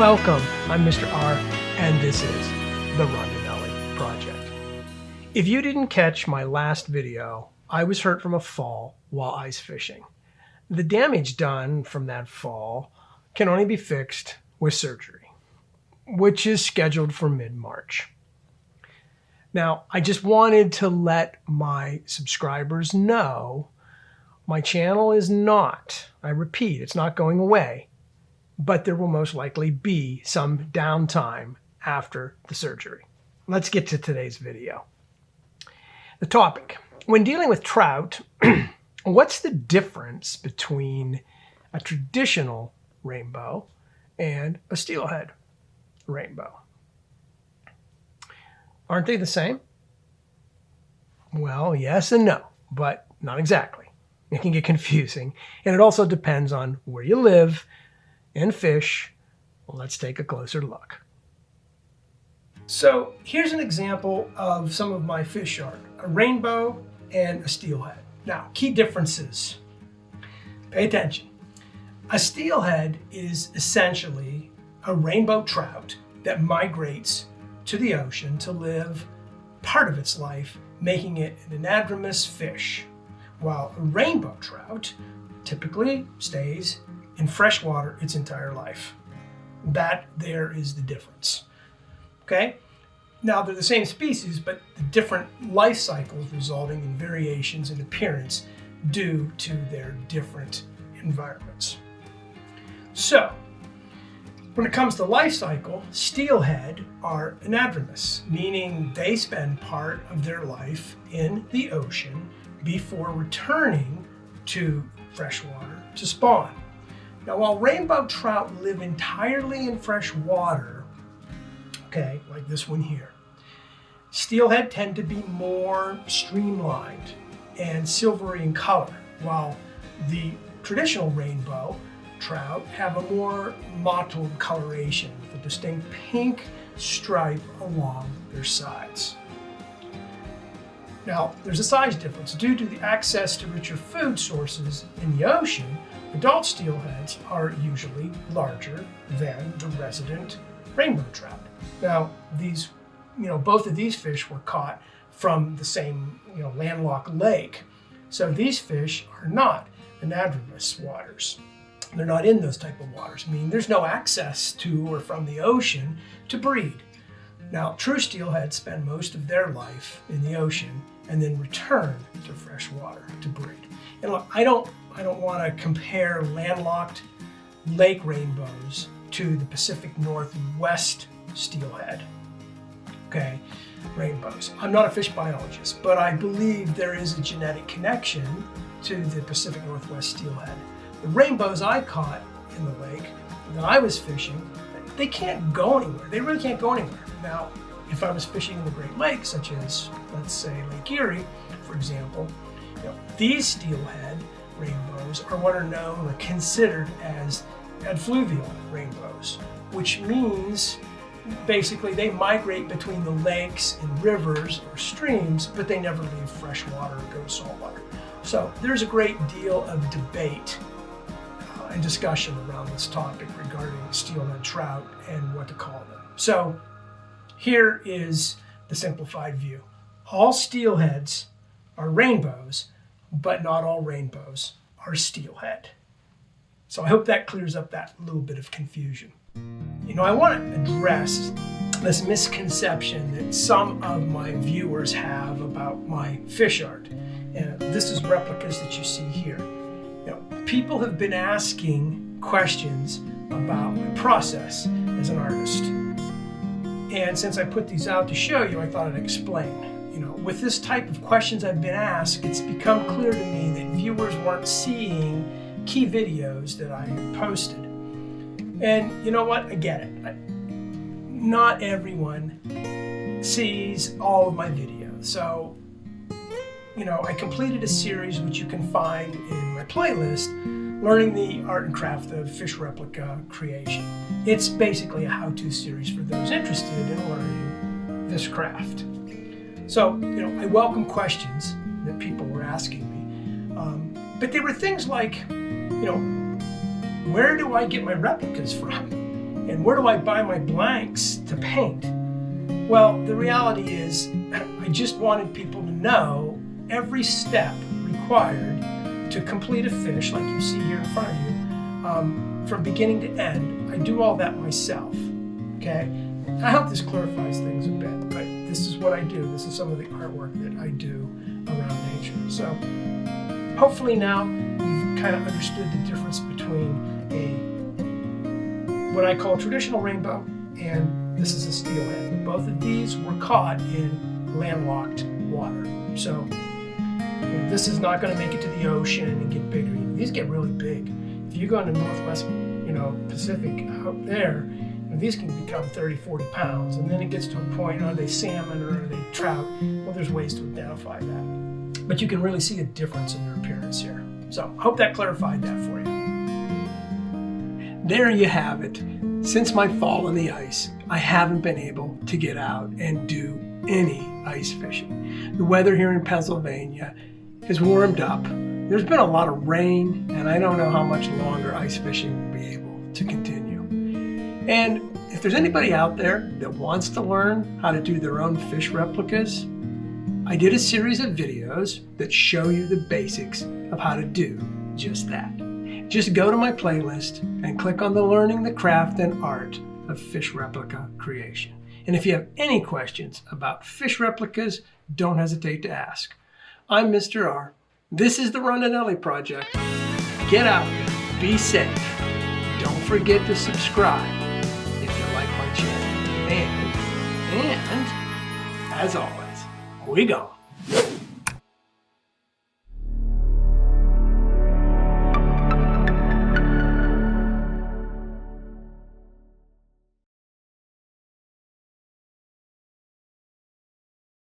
Welcome, I'm Mr. R, and this is the Rondinelli Project. If you didn't catch my last video, I was hurt from a fall while ice fishing. The damage done from that fall can only be fixed with surgery, which is scheduled for mid-March. Now, I just wanted to let my subscribers know my channel is not, I repeat, it's not going away, but there will most likely be some downtime after the surgery. Let's get to today's video. The topic: when dealing with trout, what's the difference between a traditional rainbow and a steelhead rainbow? Aren't they the same? Well, yes and no, but not exactly. It can get confusing, and it also depends on where you live and fish. Well, let's take a closer look. So here's an example of some of my fish art: a rainbow and a steelhead. Now, key differences. Pay attention. A steelhead is essentially a rainbow trout that migrates to the ocean to live part of its life, making it an anadromous fish, while a rainbow trout typically stays in fresh water its entire life. That there is the difference. Okay? Now, they're the same species, but the different life cycles resulting in variations in appearance due to their different environments. So, when it comes to life cycle, steelhead are anadromous, meaning they spend part of their life in the ocean before returning to freshwater to spawn. Now, while rainbow trout live entirely in fresh water, okay, like this one here, steelhead tend to be more streamlined and silvery in color, while the traditional rainbow trout have a more mottled coloration with a distinct pink stripe along their sides. Now, there's a size difference. Due to the access to richer food sources in the ocean, adult steelheads are usually larger than the resident rainbow trout. Now, both of these fish were caught from the same, landlocked lake. So these fish are not anadromous waters. They're not in those type of waters, meaning there's no access to or from the ocean to breed. Now, true steelheads spend most of their life in the ocean and then return to fresh water to breed. And look, I don't want to compare landlocked lake rainbows to the Pacific Northwest steelhead, okay, rainbows. I'm not a fish biologist, but I believe there is a genetic connection to the Pacific Northwest steelhead. The rainbows I caught in the lake that I was fishing, they can't go anywhere. They really can't go anywhere. Now, if I was fishing in the Great Lakes, such as, let's say, Lake Erie, for example, these steelhead rainbows are what are known or considered as adfluvial rainbows, which means basically they migrate between the lakes and rivers or streams, but they never leave fresh water or go to salt water. So there's a great deal of debate and discussion around this topic regarding steelhead trout and what to call them. So here is the simplified view. All steelheads are rainbows, but not all rainbows are steelhead. So I hope that clears up that little bit of confusion. I want to address this misconception that some of my viewers have about my fish art. And this is replicas that you see here. People have been asking questions about my process as an artist. And since I put these out to show you, I thought I'd explain. With this type of questions I've been asked, it's become clear to me that viewers weren't seeing key videos that I posted. And you know what? I get it. Not everyone sees all of my videos. So, I completed a series which you can find in my playlist, Learning the Art and Craft of Fish Replica Creation. It's basically a how-to series for those interested in learning this craft. So, I welcome questions that people were asking me. But they were things like, where do I get my replicas from? And where do I buy my blanks to paint? Well, the reality is I just wanted people to know every step required to complete a fish like you see here in front of you, from beginning to end. I do all that myself, okay? I hope this clarifies things a bit, but this is what I do. This is some of the artwork that I do around nature. So hopefully now you've kind of understood the difference between what I call a traditional rainbow and this is a steelhead. Both of these were caught in landlocked water. So this is not going to make it to the ocean and get bigger. These get really big. If you go into Northwest, Pacific out there, these can become 30, 40 pounds. And then it gets to a point, are they salmon or are they trout? Well, there's ways to identify that. But you can really see a difference in their appearance here. So I hope that clarified that for you. There you have it. Since my fall in the ice, I haven't been able to get out and do any ice fishing. The weather here in Pennsylvania has warmed up. There's been a lot of rain, and I don't know how much longer ice fishing will be able to continue. And if there's anybody out there that wants to learn how to do their own fish replicas, I did a series of videos that show you the basics of how to do just that. Just go to my playlist and click on the Learning the Craft and Art of Fish Replica Creation. And if you have any questions about fish replicas, don't hesitate to ask. I'm Mr. R. This is the Rondinelli Project. Get out there, be safe. Don't forget to subscribe if you like my channel. And as always, we gone.